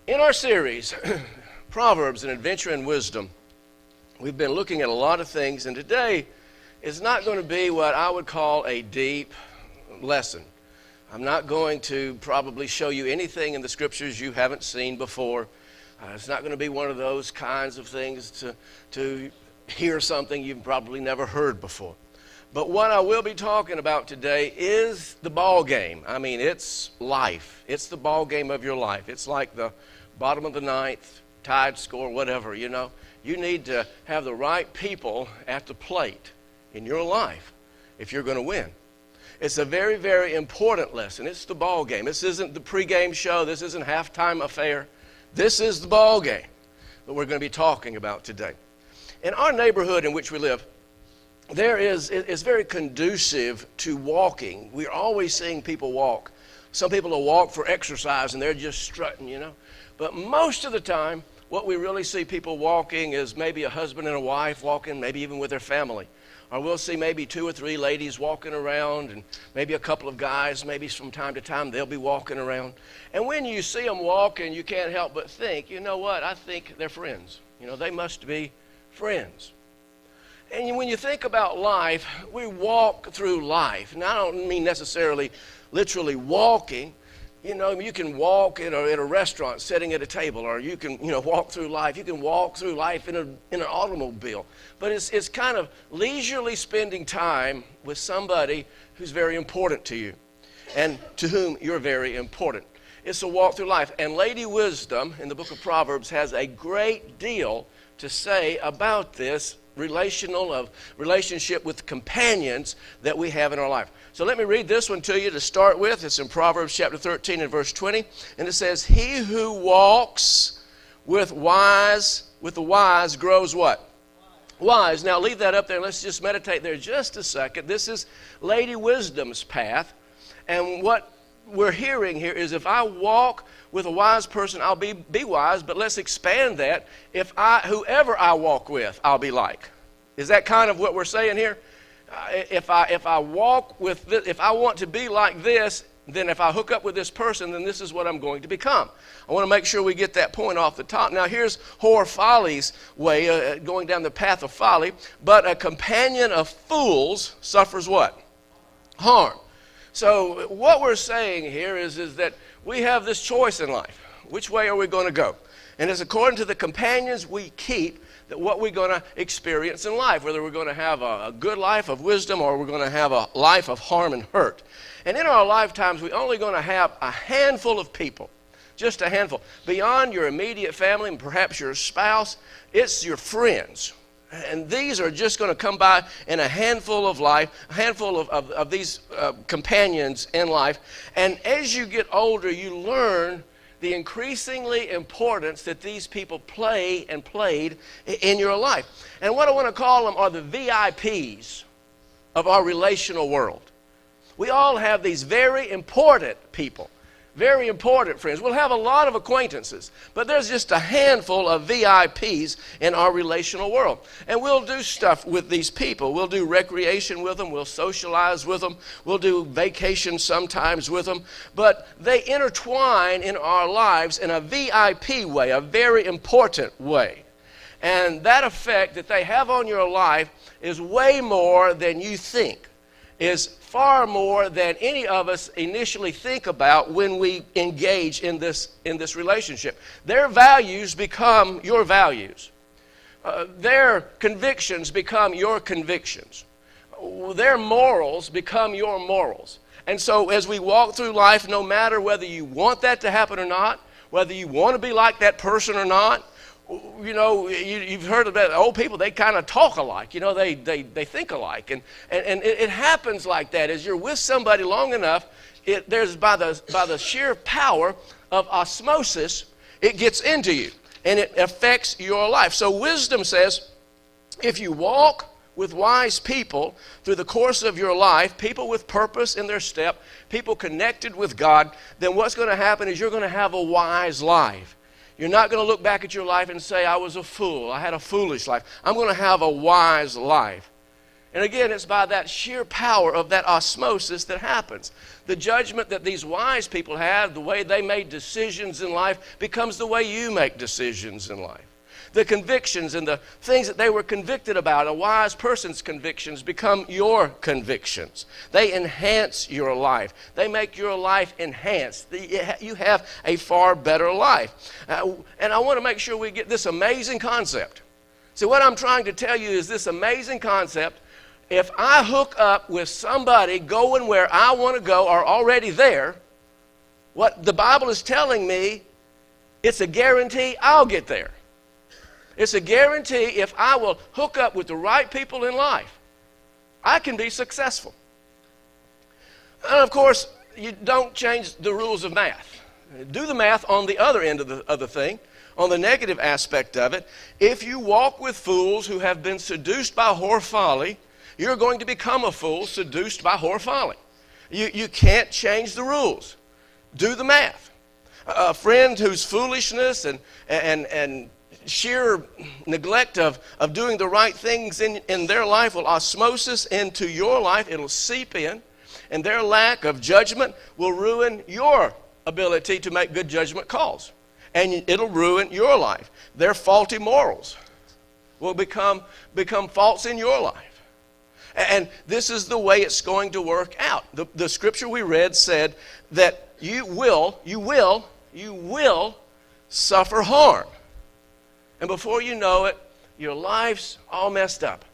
In our series, Proverbs, an Adventure in Wisdom, we've been looking at a lot of things, and today is not going to be what I would call a deep lesson. I'm not going to probably show you anything in the scriptures you haven't seen before. It's not going to be one of those kinds of things to hear something you've probably never heard before. But what I will be talking about today is the ball game. I mean, it's life. It's the ball game of your life. It's like the bottom of the ninth, tied score, whatever, you know. You need to have the right people at the plate in your life if you're going to win. It's a very, very important lesson. It's the ball game. This isn't the pregame show. This isn't halftime affair. This is the ball game that we're going to be talking about today. In our neighborhood in which we live, it's very conducive to walking. We're always seeing people walk. Some people will walk for exercise and they're just strutting, you know. But most of the time, what we really see people walking is maybe a husband and a wife walking, maybe even with their family. Or we'll see maybe 2 or 3 ladies walking around and maybe a couple of guys, maybe from time to time they'll be walking around. And when you see them walking, you can't help but think, you know what, I think they're friends. You know, they must be friends. And when you think about life, we walk through life. And I don't mean necessarily literally walking. You know, you can walk in a restaurant sitting at a table, or you can, walk through life. You can walk through life in an automobile. But it's kind of leisurely spending time with somebody who's very important to you and to whom you're very important. It's a walk through life. And Lady Wisdom in the book of Proverbs has a great deal to say about this relationship with companions that we have in our life. So let me read this one to you to start with. It's in Proverbs chapter 13 and verse 20. And it says, "He who walks with the wise grows" what? Wise. Now leave that up there. Let's just meditate there just a second. This is Lady Wisdom's path. And what we're hearing here is if I walk with a wise person, I'll be wise, but let's expand that. Whoever I walk with, I'll be like. Is that kind of what we're saying here? If I walk with this, if I want to be like this, then if I hook up with this person, then this is what I'm going to become. I want to make sure we get that point off the top. Now here's whore folly's way, going down the path of folly. But a companion of fools suffers what? Harm. So what we're saying here is that we have this choice in life. Which way are we going to go? And it's according to the companions we keep that what we're going to experience in life, whether we're going to have a good life of wisdom or we're going to have a life of harm and hurt. And in our lifetimes, we're only going to have a handful of people, just a handful. Beyond your immediate family and perhaps your spouse, it's your friends. And these are just going to come by in a handful of life, a handful of these companions in life. And as you get older, you learn the increasingly importance that these people play and played in your life. And what I want to call them are the VIPs of our relational world. We all have these very important people. Very important friends. We'll have a lot of acquaintances, but there's just a handful of VIPs in our relational world. And we'll do stuff with these people. We'll do recreation with them. We'll socialize with them. We'll do vacations sometimes with them. But they intertwine in our lives in a VIP way, a very important way. And that effect that they have on your life is way more than you think, is far more than any of us initially think about when we engage in this relationship. Their values become your values. Their convictions become your convictions. Their morals become your morals. And so as we walk through life, no matter whether you want that to happen or not, whether you want to be like that person or not, you know, you've heard about old people, they kind of talk alike, you know, they think alike. And it happens like that. As you're with somebody long enough, there's by the sheer power of osmosis, it gets into you and it affects your life. So wisdom says, if you walk with wise people through the course of your life, people with purpose in their step, people connected with God, then what's going to happen is you're going to have a wise life. You're not going to look back at your life and say, I was a fool. I had a foolish life. I'm going to have a wise life. And again, it's by that sheer power of that osmosis that happens. The judgment that these wise people have, the way they made decisions in life, becomes the way you make decisions in life. The convictions and the things that they were convicted about, a wise person's convictions, become your convictions. They enhance your life. They make your life enhanced. You have a far better life. And I want to make sure we get this amazing concept. So what I'm trying to tell you is this amazing concept. If I hook up with somebody going where I want to go or already there, what the Bible is telling me, it's a guarantee I'll get there. It's a guarantee if I will hook up with the right people in life, I can be successful. And of course, you don't change the rules of math. Do the math on the other end of the thing, on the negative aspect of it. If you walk with fools who have been seduced by whore folly, you're going to become a fool seduced by whore folly. You can't change the rules. Do the math. A friend whose foolishness and sheer neglect of doing the right things in their life will osmosis into your life. It'll seep in. And their lack of judgment will ruin your ability to make good judgment calls. And it'll ruin your life. Their faulty morals will become faults in your life. And this is the way it's going to work out. The scripture we read said that you will suffer harm. And before you know it, your life's all messed up.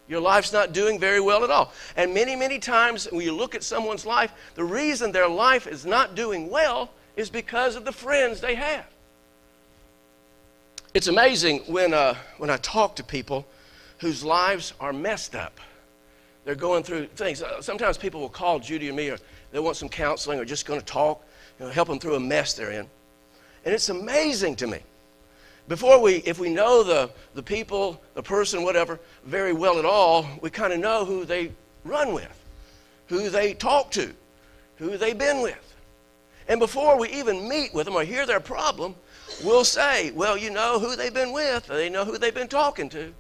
Your life's not doing very well at all. And many, many times when you look at someone's life, the reason their life is not doing well is because of the friends they have. It's amazing when I talk to people whose lives are messed up. They're going through things. Sometimes people will call Judy or me, or they want some counseling, or just going to talk, help them through a mess they're in. And it's amazing to me. If we know the people, the person, whatever, very well at all, we kind of know who they run with, who they talk to, who they've been with. And before we even meet with them or hear their problem, we'll say, well, you know who they've been with, or they know who they've been talking to.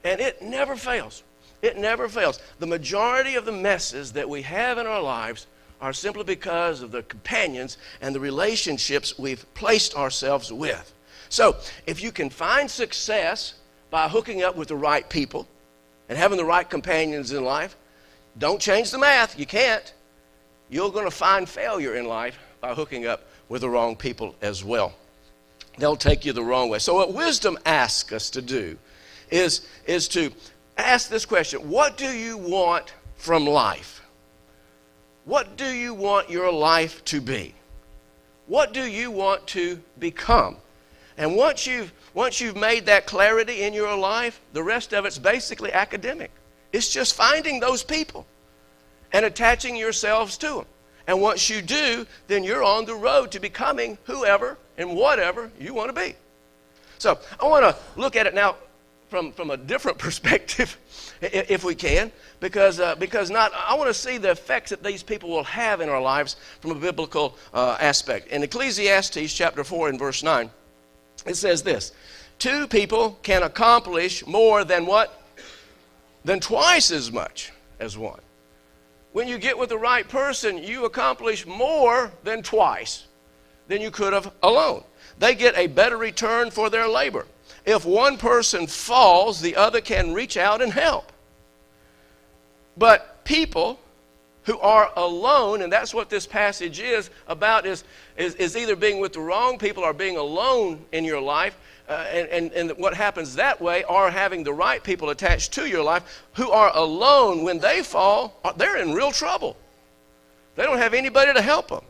And it never fails. It never fails. The majority of the messes that we have in our lives are simply because of the companions and the relationships we've placed ourselves with. So, if you can find success by hooking up with the right people and having the right companions in life, don't change the math. You can't. You're going to find failure in life by hooking up with the wrong people as well. They'll take you the wrong way. So what wisdom asks us to do is to ask this question: what do you want from life? What do you want your life to be? What do you want to become? And once you've made that clarity in your life, the rest of it's basically academic. It's just finding those people and attaching yourselves to them. And once you do, then you're on the road to becoming whoever and whatever you want to be. So I want to look at it now from a different perspective, if we can, because I want to see the effects that these people will have in our lives from a biblical aspect. In Ecclesiastes chapter 4 and verse 9, it says this: 2 people can accomplish more than what? Than twice as much as one. When you get with the right person, you accomplish more than twice than you could have alone. They get a better return for their labor. If one person falls, the other can reach out and help. But people who are alone, and that's what this passage is about, is either being with the wrong people or being alone in your life, and what happens that way, or having the right people attached to your life, who are alone. When they fall, they're in real trouble. They don't have anybody to help them.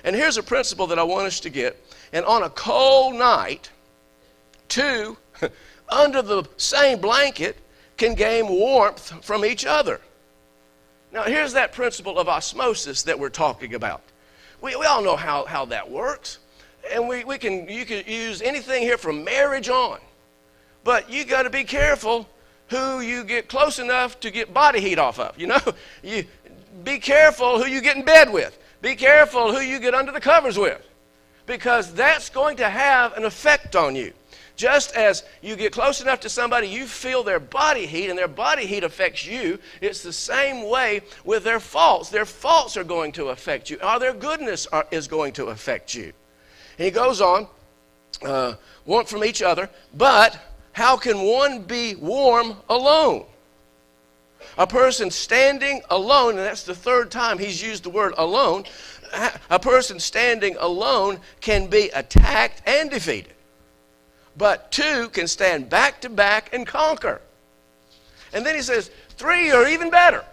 And here's a principle that I want us to get. And on a cold night, 2 under the same blanket can gain warmth from each other. Now, here's that principle of osmosis that we're talking about. We all know how that works. And you can use anything here from marriage on. But you got to be careful who you get close enough to get body heat off of. You be careful who you get in bed with. Be careful who you get under the covers with. Because that's going to have an effect on you. Just as you get close enough to somebody, you feel their body heat, and their body heat affects you. It's the same way with their faults. Their faults are going to affect you, or their goodness is going to affect you. And he goes on, want from each other, but how can one be warm alone? A person standing alone, and that's the third time he's used the word alone, a person standing alone can be attacked and defeated. But two can stand back to back and conquer. And then he says, three are even better.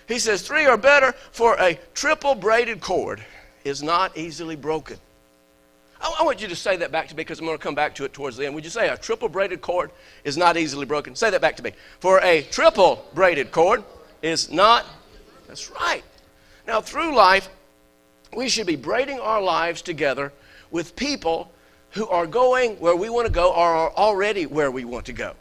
He says, three are better, for a triple braided cord is not easily broken. I want you to say that back to me, because I'm going to come back to it towards the end. Would you say a triple braided cord is not easily broken? Say that back to me. For a triple braided cord is not, that's right. Now, through life, we should be braiding our lives together with people who are going where we want to go, or are already where we want to go.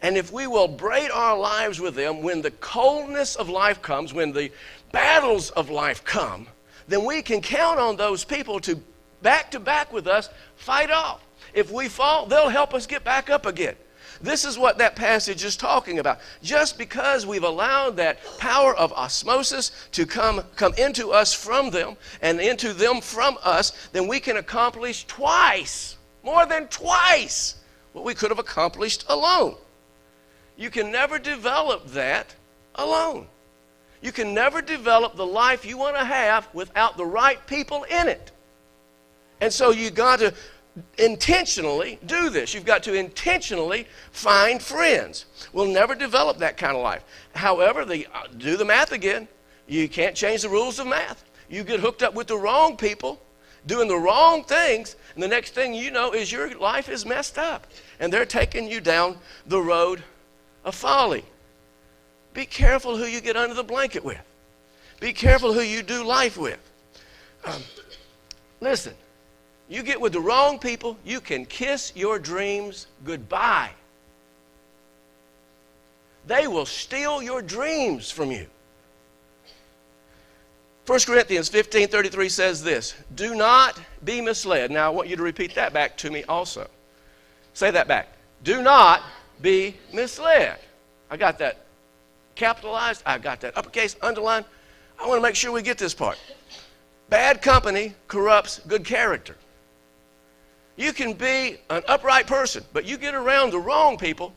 And if we will braid our lives with them, when the coldness of life comes, when the battles of life come, then we can count on those people to back with us fight off. If we fall, they'll help us get back up again. This is what that passage is talking about. Just because we've allowed that power of osmosis to come into us from them and into them from us, then we can accomplish twice, more than twice, what we could have accomplished alone. You can never develop that alone. You can never develop the life you want to have without the right people in it. And so you got to intentionally do this. You've got to intentionally find friends. We'll never develop that kind of life. However, do the math again. You can't change the rules of math. You get hooked up with the wrong people, doing the wrong things, and the next thing you know is your life is messed up. And they're taking you down the road of folly. Be careful who you get under the blanket with. Be careful who you do life with. Listen. You get with the wrong people, you can kiss your dreams goodbye. They will steal your dreams from you. 1 Corinthians 15:33 says this, do not be misled. Now I want you to repeat that back to me also. Say that back. Do not be misled. I got that capitalized. I got that uppercase, underlined. I want to make sure we get this part. Bad company corrupts good character. You can be an upright person, but you get around the wrong people,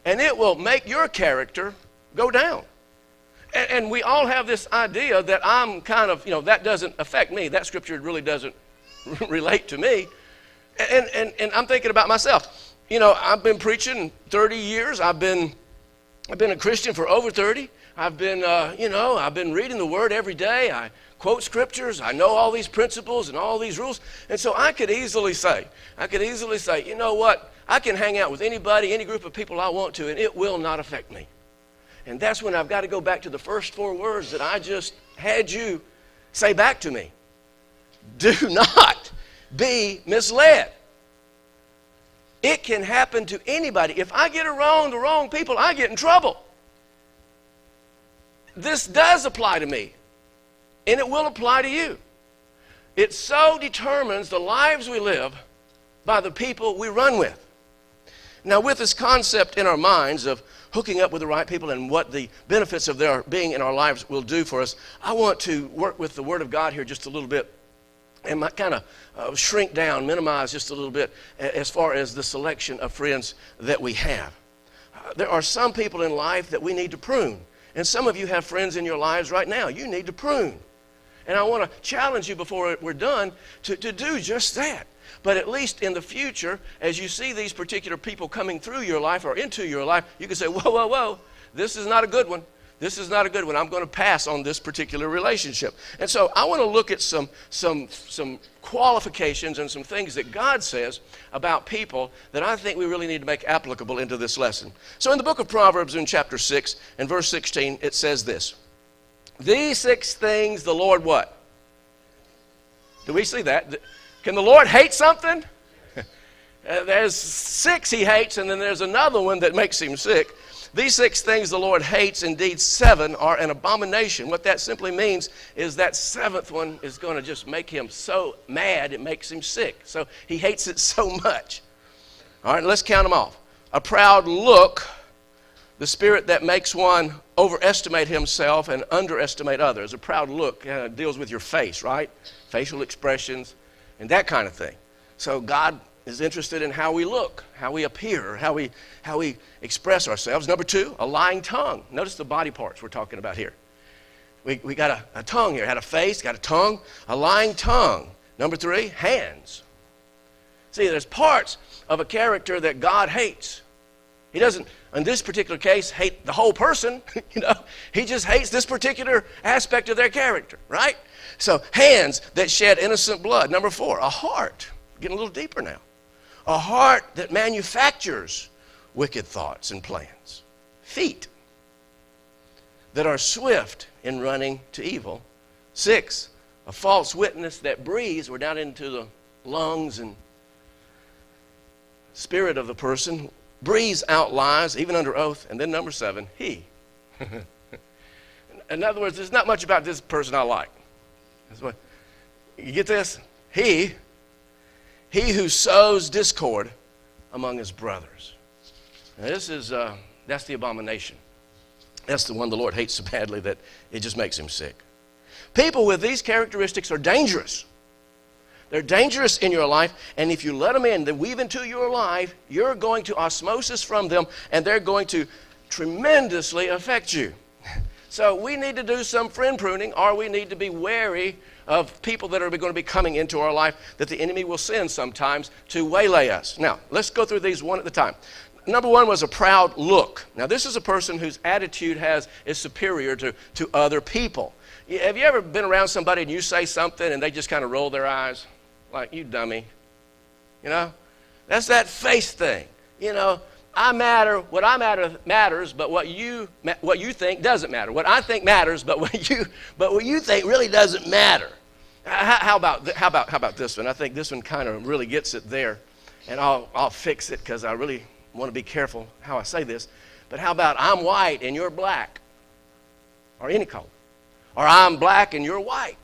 and it will make your character go down. And we all have this idea that I'm kind of, that doesn't affect me. That scripture really doesn't relate to me. And I'm thinking about myself. I've been preaching 30 years. I've been a Christian for over 30. I've been, I've been reading the Word every day. I quote scriptures. I know all these principles and all these rules. And so I could easily say, you know what? I can hang out with anybody, any group of people I want to, and it will not affect me. And that's when I've got to go back to the first 4 words that I just had you say back to me. Do not be misled. It can happen to anybody. If I get around the wrong people, I get in trouble. This does apply to me, and it will apply to you. It so determines the lives we live by the people we run with. Now, with this concept in our minds of hooking up with the right people and what the benefits of their being in our lives will do for us, I want to work with the Word of God here just a little bit and kind of shrink down, minimize just a little bit as far as the selection of friends that we have. There are some people in life that we need to prune. And some of you have friends in your lives right now you need to prune. And I want to challenge you before we're done to do just that. But at least in the future, as you see these particular people coming through your life or into your life, you can say, whoa, this is not a good one. This is not a good one. I'm going to pass on this particular relationship. And so I want to look at some qualifications and some things that God says about people that I think we really need to make applicable into this lesson. So in the book of Proverbs in chapter 6 and verse 16, it says this. These 6 things the Lord what? Do we see that? Can the Lord hate something? There's 6 he hates, and then there's another one that makes him sick. These 6 things the Lord hates, indeed 7 are an abomination. What that simply means is that 7th one is going to just make him so mad it makes him sick. So he hates it so much. All right, let's count them off. A proud look, the spirit that makes one overestimate himself and underestimate others. A proud look deals with your face, right? Facial expressions and that kind of thing. So God is interested in how we look, how we appear, how we express ourselves. Number two, a lying tongue. Notice the body parts we're talking about here. We got a tongue here, had a face, got a tongue, a lying tongue. Number three, hands. See, there's parts of a character that God hates. He doesn't, in this particular case, hate the whole person. He just hates this particular aspect of their character, right? So hands that shed innocent blood. Number four, a heart. Getting a little deeper now. A heart that manufactures wicked thoughts and plans. Feet that are swift in running to evil. 6, a false witness that breathes. We're down into the lungs and spirit of the person. Breathes out lies, even under oath. And then number 7, he. In other words, there's not much about this person I like. That's what, you get this? He who sows discord among his brothers. Now this is, that's the abomination. That's the one the Lord hates so badly that it just makes him sick. People with these characteristics are dangerous. They're dangerous in your life, and if you let them in, they weave into your life, you're going to osmosis from them, and they're going to tremendously affect you. So we need to do some friend pruning, or we need to be wary of people that are going to be coming into our life that the enemy will send sometimes to waylay us. Now, let's go through these one at a time. Number 1 was a proud look. Now, this is a person whose attitude is superior to other people. Have you ever been around somebody and you say something and they just kind of roll their eyes? Like, you dummy. That's that face thing. I matter. What I matter matters, but what you think doesn't matter. What I think matters, but what you think really doesn't matter. How about this one? I think this one kind of really gets it there, and I'll fix it because I really want to be careful how I say this. But how about I'm white and you're black, or any color, or I'm black and you're white?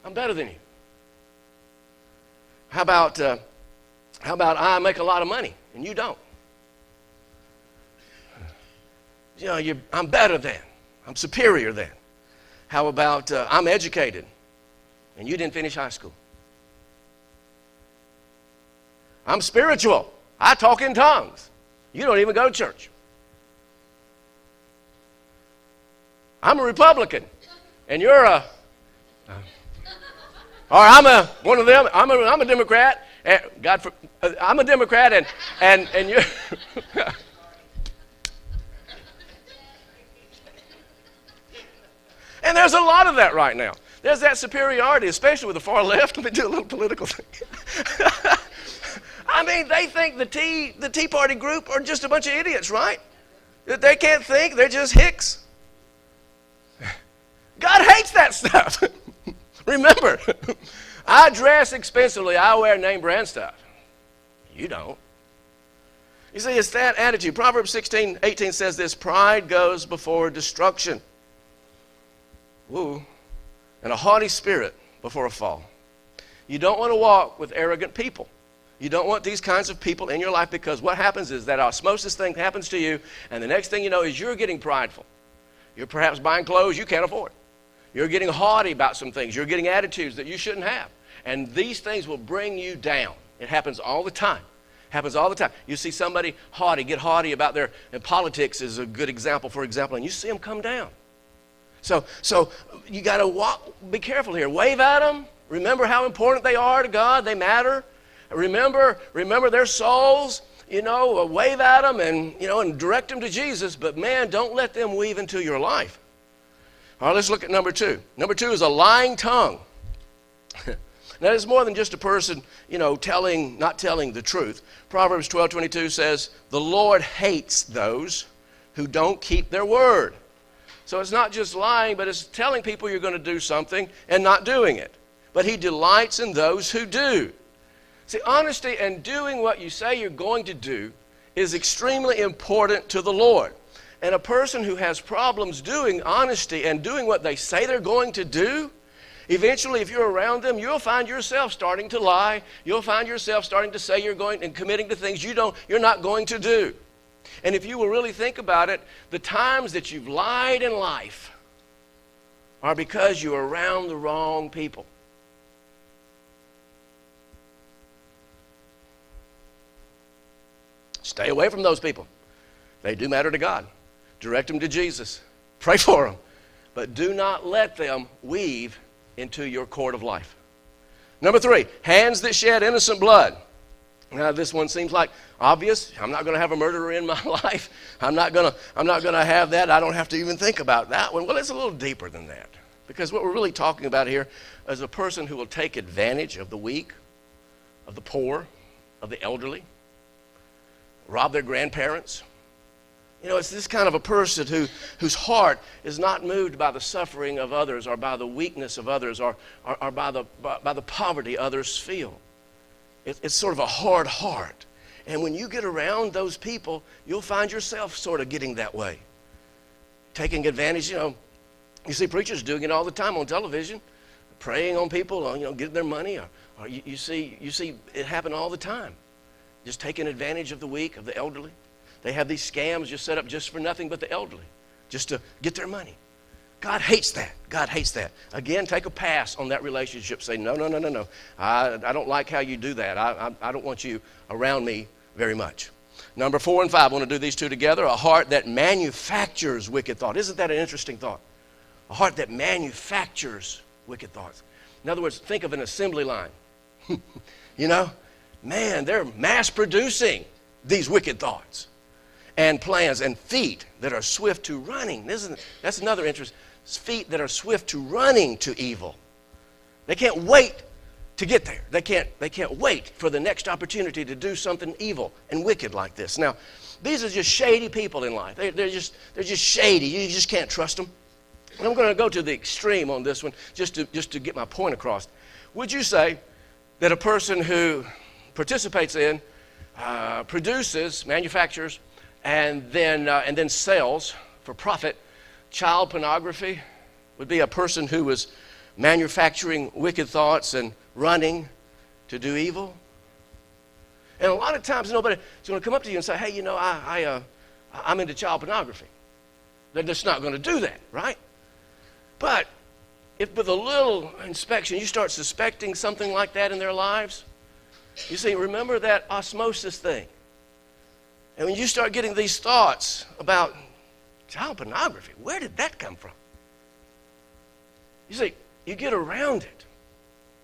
I'm better than you. How about I make a lot of money and you don't? I'm better than. I'm superior than. How about I'm educated and you didn't finish high school? I'm spiritual. I talk in tongues. You don't even go to church. I'm a Republican and you're a... Or I'm one of them. I'm a Democrat. And I'm a Democrat, and you're. And there's a lot of that right now. There's that superiority, especially with the far left. Let me do a little political thing. I mean, they think the Tea Party group are just a bunch of idiots, right? That they can't think. They're just hicks. God hates that stuff. Remember, I dress expensively. I wear name brand stuff. You don't. You see, it's that attitude. Proverbs 16:18 says this: pride goes before destruction. Woo. And a haughty spirit before a fall. You don't want to walk with arrogant people. You don't want these kinds of people in your life, because what happens is that osmosis thing happens to you, and the next thing you know is you're getting prideful. You're perhaps buying clothes you can't afford. You're getting haughty about some things. You're getting attitudes that you shouldn't have. And these things will bring you down. It happens all the time. Happens all the time. You see somebody get haughty about their, and politics is a good example, for example, and you see them come down. So you got to be careful here. Wave at them. Remember how important they are to God. They matter. Remember their souls. Wave at them and direct them to Jesus. But man, don't let them weave into your life. All right, let's look at number 2. Number 2 is a lying tongue. Now, it's more than just a person, not telling the truth. Proverbs 12:22 says, the Lord hates those who don't keep their word. So it's not just lying, but it's telling people you're going to do something and not doing it. But he delights in those who do. See, honesty and doing what you say you're going to do is extremely important to the Lord. And a person who has problems doing honesty and doing what they say they're going to do Eventually, if you're around them, you'll find yourself starting to lie. You'll find yourself starting to say you're going and committing to things you're not going to do. And if you will really think about it, the times that you've lied in life are because you're around the wrong people. Stay away from those people. They do matter to God. Direct them to Jesus. Pray for them. But do not let them weave into your court of life. Number 3, hands that shed innocent blood. Now, this one seems like obvious. I'm not going to have a murderer in my life. I'm not going to have that. I don't have to even think about that one. Well, it's a little deeper than that. Because what we're really talking about here is a person who will take advantage of the weak, of the poor, of the elderly, rob their grandparents. You know, it's this kind of a person whose heart is not moved by the suffering of others or by the weakness of others or by the poverty others feel. It's sort of a hard heart. And when you get around those people, you'll find yourself sort of getting that way. Taking advantage, you see preachers doing it all the time on television, preying on people, getting their money, or you see it happen all the time. Just taking advantage of the weak, of the elderly. They have these scams just set up just for nothing but the elderly, just to get their money. God hates that. God hates that. Again, take a pass on that relationship. Say, no. I don't like how you do that. I don't want you around me very much. Number 4 and 5, I want to do these two together. A heart that manufactures wicked thought. Isn't that an interesting thought? A heart that manufactures wicked thoughts. In other words, think of an assembly line. Man, they're mass producing these wicked thoughts and plans, and feet that are swift to running. That's another interest. Feet that are swift to running to evil. They can't wait to get there. They can't wait for the next opportunity to do something evil and wicked like this. Now, these are just shady people in life. They're just shady. You just can't trust them. And I'm going to go to the extreme on this one just to get my point across. Would you say that a person who participates in, produces, manufactures, and then sells for profit child pornography would be a person who was manufacturing wicked thoughts and running to do evil? And a lot of times nobody's going to come up to you and say, hey, I'm into child pornography. They're just not going to do that, right? But if with a little inspection you start suspecting something like that in their lives, you see, remember that osmosis thing. And when you start getting these thoughts about child pornography, where did that come from? You see, you get around it,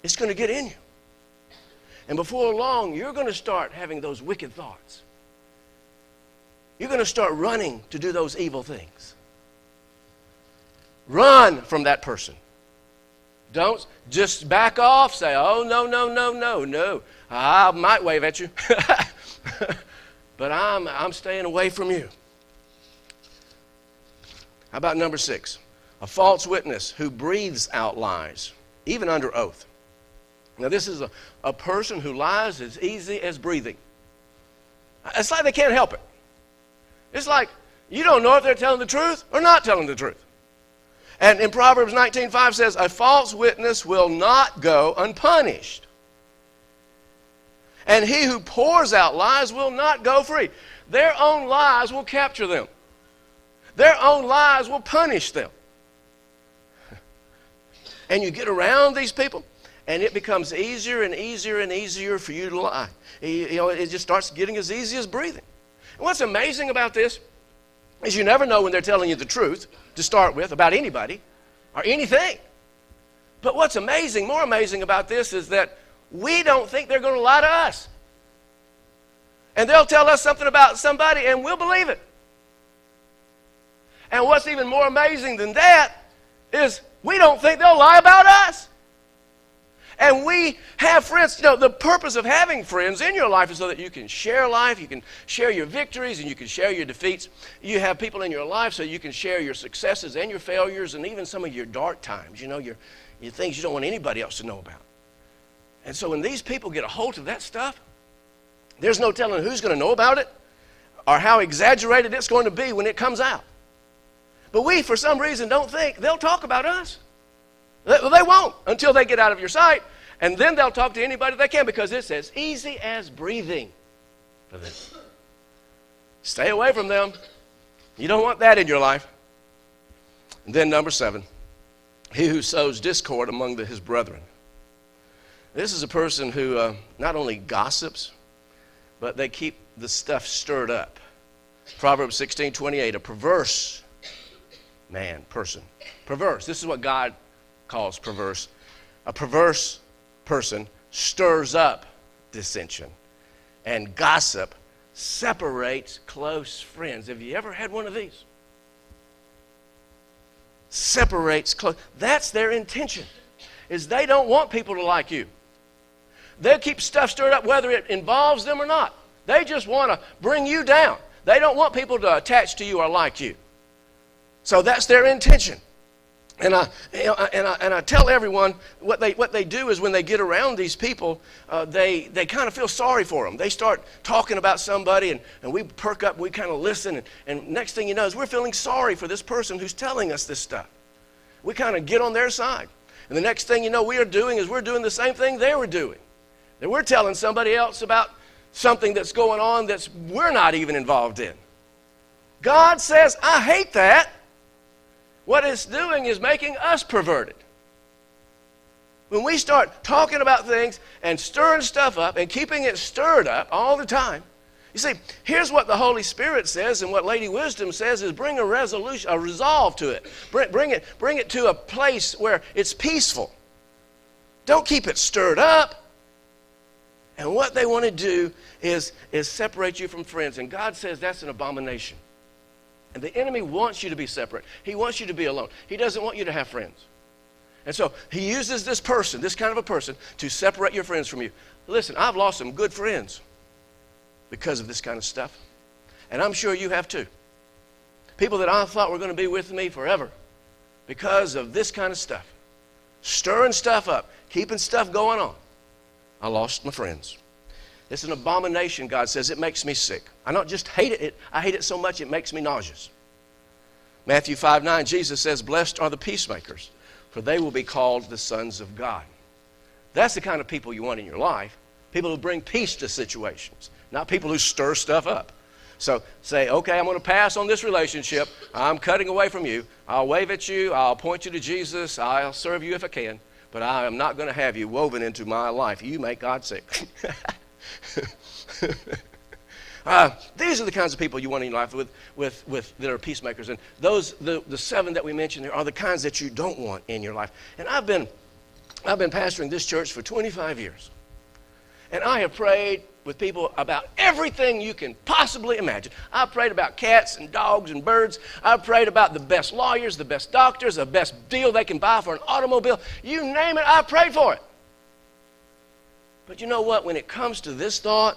it's going to get in you. And before long, you're going to start having those wicked thoughts. You're going to start running to do those evil things. Run from that person. Don't just back off, say, oh, no. I might wave at you, but I'm staying away from you. How about number 6? A false witness who breathes out lies, even under oath. Now, this is a person who lies as easy as breathing. It's like they can't help it. It's like you don't know if they're telling the truth or not telling the truth. And in Proverbs 19:5 says, a false witness will not go unpunished. And he who pours out lies will not go free. Their own lies will capture them. Their own lies will punish them. And you get around these people, and it becomes easier and easier and easier for you to lie. It just starts getting as easy as breathing. And what's amazing about this is you never know when they're telling you the truth to start with about anybody or anything. But what's amazing, more amazing about this is that we don't think they're going to lie to us. And they'll tell us something about somebody and we'll believe it. And what's even more amazing than that is we don't think they'll lie about us. And we have friends. The purpose of having friends in your life is so that you can share life, you can share your victories, and you can share your defeats. You have people in your life so you can share your successes and your failures and even some of your dark times, your things you don't want anybody else to know about. And so when these people get a hold of that stuff, there's no telling who's going to know about it or how exaggerated it's going to be when it comes out. But we, for some reason, don't think they'll talk about us. They won't until they get out of your sight, and then they'll talk to anybody they can because it's as easy as breathing for them. Stay away from them. You don't want that in your life. And then number 7, he who sows discord among his brethren. This is a person who not only gossips, but they keep the stuff stirred up. Proverbs 16:28, a perverse person. Perverse. This is what God calls perverse. A perverse person stirs up dissension, and gossip separates close friends. Have you ever had one of these? Separates close. That's their intention, is they don't want people to like you. They'll keep stuff stirred up whether it involves them or not. They just want to bring you down. They don't want people to attach to you or like you. So that's their intention. And I tell everyone what they do is when they get around these people, they kind of feel sorry for them. They start talking about somebody, and we perk up, we kind of listen, and next thing you know is we're feeling sorry for this person who's telling us this stuff. We kind of get on their side. And the next thing you know we're doing the same thing they were doing. And we're telling somebody else about something that's going on that we're not even involved in. God says, I hate that. What it's doing is making us perverted. When we start talking about things and stirring stuff up and keeping it stirred up all the time, you see, here's what the Holy Spirit says and what Lady Wisdom says is bring a resolve to it. Bring it to a place where it's peaceful. Don't keep it stirred up. And what they want to do is separate you from friends. And God says that's an abomination. And the enemy wants you to be separate. He wants you to be alone. He doesn't want you to have friends. And so he uses this person, this kind of a person, to separate your friends from you. Listen, I've lost some good friends because of this kind of stuff. And I'm sure you have too. People that I thought were going to be with me forever because of this kind of stuff. Stirring stuff up, keeping stuff going on. I lost my friends. It's an abomination, God says. It makes me sick. I not just hate it, I hate it so much it makes me nauseous. Matthew 5:9, Jesus says, blessed are the peacemakers, for they will be called the sons of God. That's the kind of people you want in your life. People who bring peace to situations, not people who stir stuff up. So say, okay, I'm going to pass on this relationship. I'm cutting away from you. I'll wave at you. I'll point you to Jesus. I'll serve you if I can. But I am not going to have you woven into my life. You make God sick. These are the kinds of people you want in your life with that are peacemakers. And those, the 7 that we mentioned there are the kinds that you don't want in your life. And I've been pastoring this church for 25 years. And I have prayed with people about everything you can possibly imagine. I've prayed about cats and dogs and birds. I've prayed about the best lawyers, the best doctors, the best deal they can buy for an automobile. You name it, I've prayed for it. But you know what? When it comes to this thought,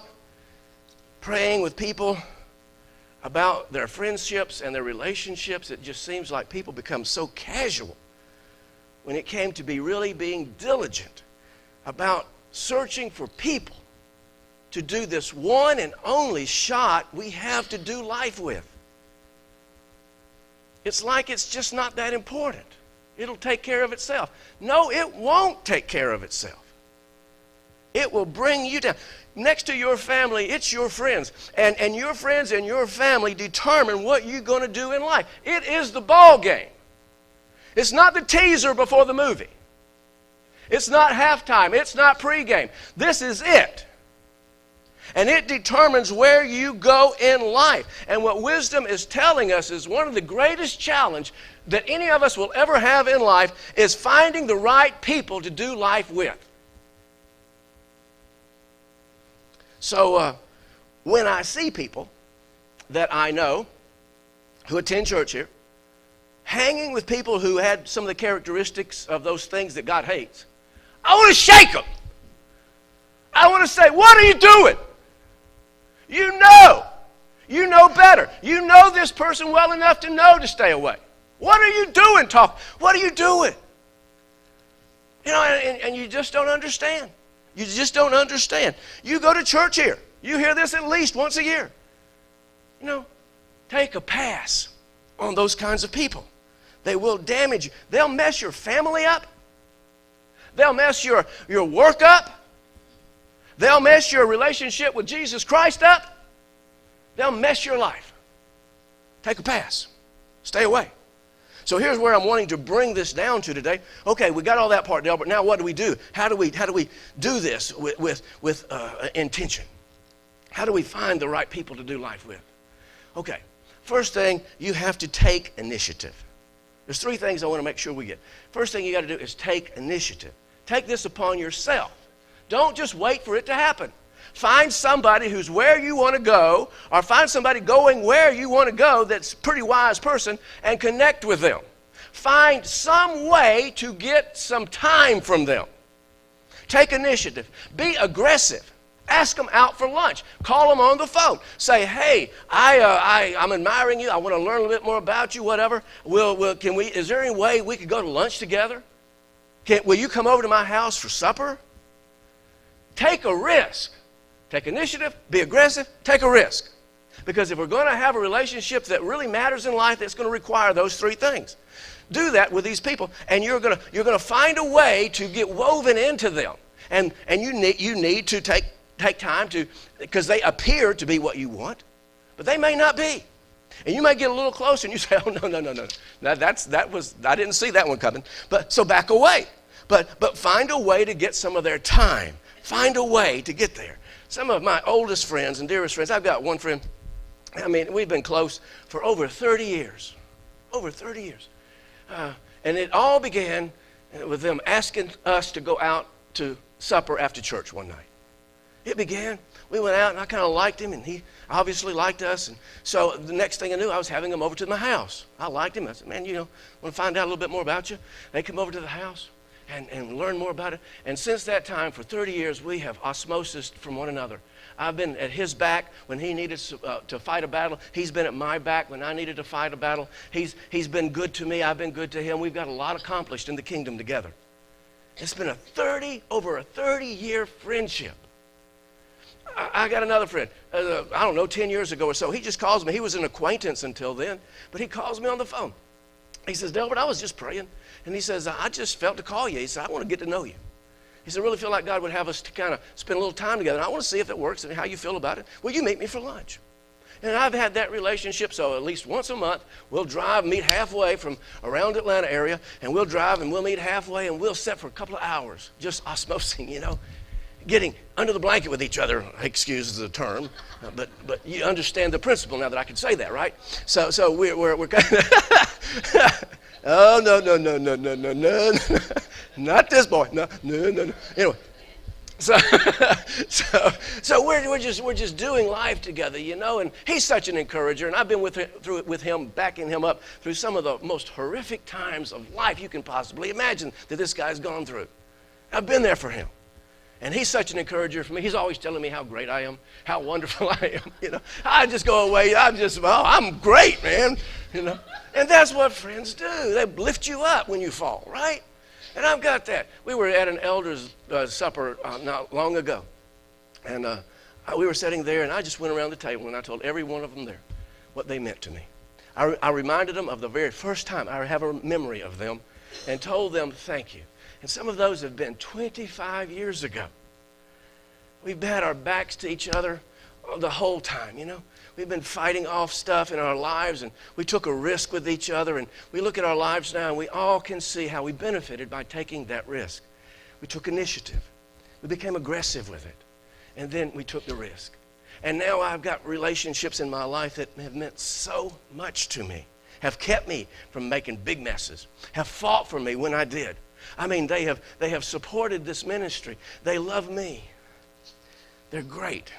praying with people about their friendships and their relationships, it just seems like people become so casual. When it came to be really being diligent about searching for people to do this one and only shot we have to do life with. It's like it's just not that important. It'll take care of itself. No, it won't take care of itself. It will bring you down. Next to your family, it's your friends. And your friends and your family determine what you're going to do in life. It is the ball game. It's not the teaser before the movie. It's not halftime. It's not pregame. This is it. And it determines where you go in life. And what wisdom is telling us is one of the greatest challenges that any of us will ever have in life is finding the right people to do life with. So when I see people that I know who attend church here, hanging with people who had some of the characteristics of those things that God hates, I want to shake them. I want to say, what are you doing? You know better. You know this person well enough to know to stay away. What are you doing, What are you doing? You know, and you just don't understand. You just don't understand. You go to church here. You hear this at least once a year. You know, take a pass on those kinds of people. They will damage you. They'll mess your family up. They'll mess your work up. They'll mess your relationship with Jesus Christ up. They'll mess your life. Take a pass. Stay away. So here's where I'm wanting to bring this down to today. Okay, we got all that part down, but now what do we do? How do we do this with intention? How do we find the right people to do life with? Okay, first thing, you have to take initiative. There's 3 things I want to make sure we get. First thing you got to do is take initiative. Take this upon yourself. Don't just wait for it to happen. Find somebody who's where you want to go, or find somebody going where you want to go that's a pretty wise person, and connect with them. Find some way to get some time from them. Take initiative. Be aggressive. Ask them out for lunch. Call them on the phone. Say, hey, I'm admiring you. I want to learn a little bit more about you, whatever. Is there any way we could go to lunch together? Will you come over to my house for supper? Take a risk. Take initiative, be aggressive, take a risk. Because if we're going to have a relationship that really matters in life, it's going to require those 3 things. Do that with these people, and you're going to find a way to get woven into them. And you need to take time to, because they appear to be what you want, but they may not be. And you may get a little closer and you say, oh, no. I didn't see that one coming. So back away. But find a way to get some of their time. Find a way to get there. Some of my oldest friends and dearest friends, I've got one friend, we've been close for over 30 years. Over 30 years. And it all began with them asking us to go out to supper after church one night. It began, we went out and I kind of liked him and he obviously liked us. And so the next thing I knew, I was having him over to my house. I liked him. I said, man, want to find out a little bit more about you? They come over to the house. And learn more about it. And since that time, for 30 years, we have osmosis from one another. I've been at his back when he needed to fight a battle. He's been at my back when I needed to fight a battle. He's been good to me. I've been good to him. We've got a lot accomplished in the kingdom together. It's been over a 30-year friendship. I got another friend, 10 years ago or so. He just calls me. He was an acquaintance until then, but he calls me on the phone. He says, Delbert, I was just praying. And he says, I just felt to call you. He said, I want to get to know you. He said, I really feel like God would have us to kind of spend a little time together. And I want to see if it works and how you feel about it. Will you meet me for lunch? And I've had that relationship, so at least once a month, we'll drive, meet halfway from around Atlanta area, and we'll drive and we'll meet halfway, and we'll sit for a couple of hours, just osmosing, getting under the blanket with each other. Excuse the term, but you understand the principle now that I can say that, right? So we're kind of... Oh, no. Not this boy. No. Anyway, so we're just doing life together, and he's such an encourager, and I've been with him, backing him up through some of the most horrific times of life you can possibly imagine that this guy's gone through. I've been there for him. And he's such an encourager for me. He's always telling me how great I am, how wonderful I am. I just go away. I'm great, man. And that's what friends do. They lift you up when you fall, right? And I've got that. We were at an elders' supper not long ago. And we were sitting there, and I just went around the table, and I told every one of them there what they meant to me. I reminded them of the very first time I have a memory of them and told them thank you. And some of those have been 25 years ago. We've had our backs to each other the whole time, We've been fighting off stuff in our lives, and we took a risk with each other, and we look at our lives now, and we all can see how we benefited by taking that risk. We took initiative. We became aggressive with it, and then we took the risk. And now I've got relationships in my life that have meant so much to me, have kept me from making big messes, have fought for me when I did. They have supported this ministry. They love me. They're great.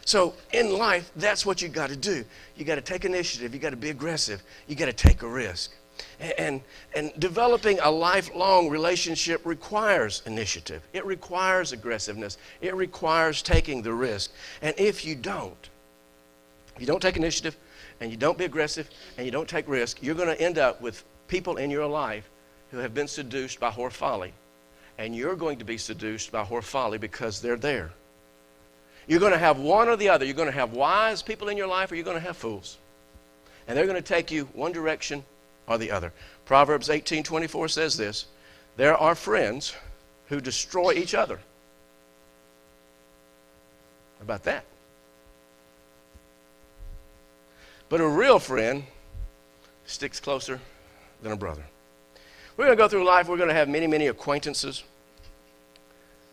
So in life, that's what you got to do. You got to take initiative. You got to be aggressive. You got to take a risk. And developing a lifelong relationship requires initiative. It requires aggressiveness. It requires taking the risk. And if you don't take initiative, and you don't be aggressive, and you don't take risk, you're going to end up with people in your life who have been seduced by whore folly. And you're going to be seduced by whore folly because they're there. You're going to have one or the other. You're going to have wise people in your life, or you're going to have fools. And they're going to take you one direction or the other. Proverbs 18:24 says this, There are friends who destroy each other. How about that? But a real friend sticks closer than a brother. We're going to go through life. We're going to have many, many acquaintances.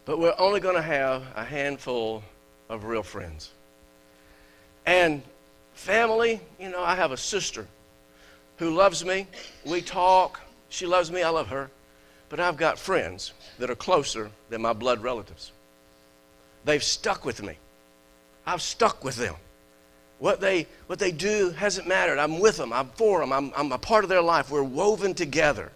But we're only going to have a handful of real friends. And family, I have a sister who loves me. We talk. She loves me. I love her. But I've got friends that are closer than my blood relatives. They've stuck with me. I've stuck with them. What they do hasn't mattered. I'm with them. I'm for them. I'm a part of their life. We're woven together.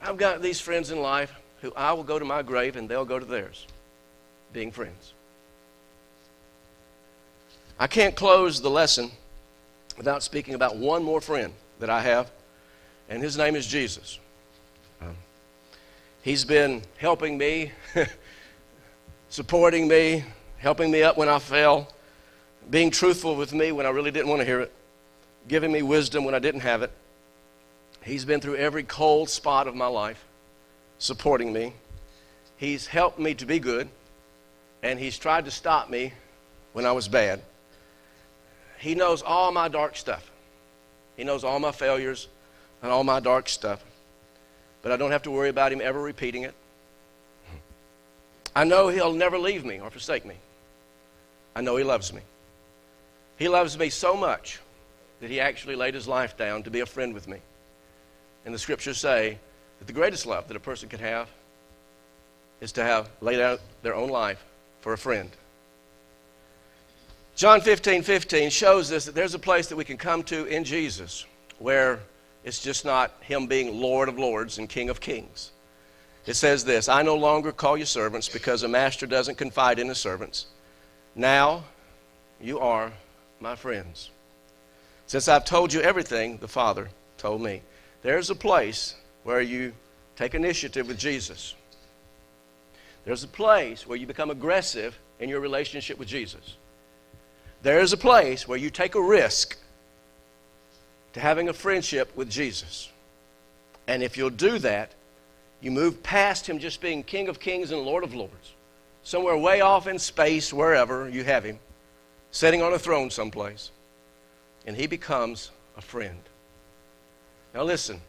I've got these friends in life who I will go to my grave and they'll go to theirs, being friends. I can't close the lesson without speaking about one more friend that I have, and his name is Jesus. He's been helping me, supporting me, helping me up when I fell, being truthful with me when I really didn't want to hear it, giving me wisdom when I didn't have it. He's been through every cold spot of my life, supporting me. He's helped me to be good, and he's tried to stop me when I was bad. He knows all my dark stuff. He knows all my failures and all my dark stuff. But I don't have to worry about him ever repeating it. I know he'll never leave me or forsake me. I know he loves me. He loves me so much that he actually laid his life down to be a friend with me. And the scriptures say that the greatest love that a person can have is to have laid out their own life for a friend. John 15:15 shows us that there's a place that we can come to in Jesus where it's just not him being Lord of lords and King of kings. It says this, I no longer call you servants because a master doesn't confide in his servants. Now you are my friends. Since I've told you everything the Father told me. There's a place where you take initiative with Jesus. There's a place where you become aggressive in your relationship with Jesus. There's a place where you take a risk to having a friendship with Jesus. And if you'll do that, you move past him just being King of kings and Lord of lords. Somewhere way off in space, wherever you have him, sitting on a throne someplace. And he becomes a friend. Now listen,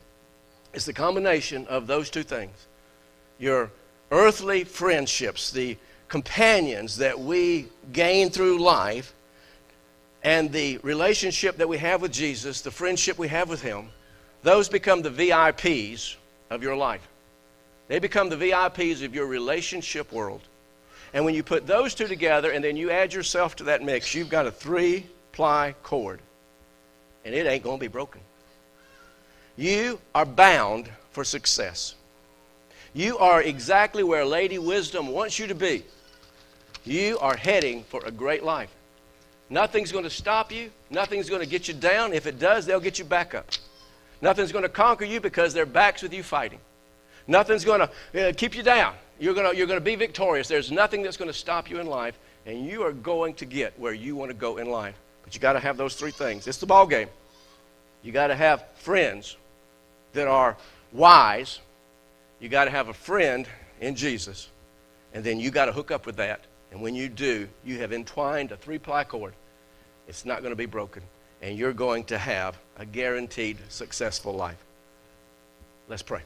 it's the combination of those two things. Your earthly friendships, the companions that we gain through life, and the relationship that we have with Jesus, the friendship we have with him, those become the VIPs of your life. They become the VIPs of your relationship world. And when you put those two together and then you add yourself to that mix, you've got a 3-ply cord. And it ain't going to be broken. You are bound for success. You are exactly where Lady Wisdom wants you to be. You are heading for a great life. Nothing's going to stop you. Nothing's going to get you down. If it does, they'll get you back up. Nothing's going to conquer you because their backs with you fighting. Nothing's going to keep you down. You're going to be victorious. There's nothing that's going to stop you in life, and you are going to get where you want to go in life. But you got to have those three things. It's the ball game. You got to have friends that are wise. You got to have a friend in Jesus, and then you got to hook up with that. And when you do, you have entwined a 3-ply cord. It's not going to be broken, and you're going to have a guaranteed successful life. Let's pray.